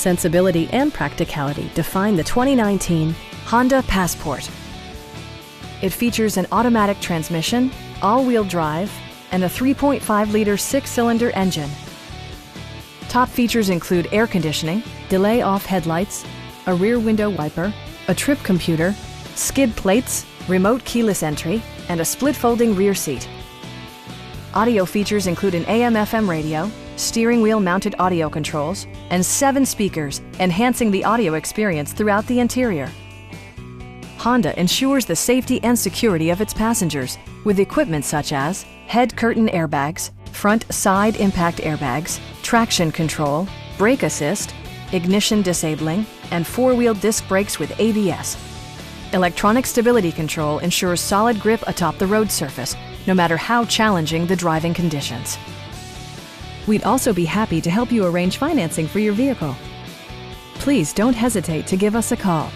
Sensibility and practicality define the 2019 Honda Passport. It features an automatic transmission, all-wheel drive, and a 3.5-liter six-cylinder engine. Top features include air conditioning, delay-off headlights, a rear window wiper, a trip computer, skid plates, remote keyless entry, and a split-folding rear seat. Audio features include an AM/FM radio, steering wheel mounted audio controls, and 7 speakers, enhancing the audio experience throughout the interior. Honda ensures the safety and security of its passengers with equipment such as head curtain airbags, front side impact airbags, traction control, brake assist, ignition disabling, and 4-wheel disc brakes with ABS. Electronic stability control ensures solid grip atop the road surface, no matter how challenging the driving conditions. We'd also be happy to help you arrange financing for your vehicle. Please don't hesitate to give us a call.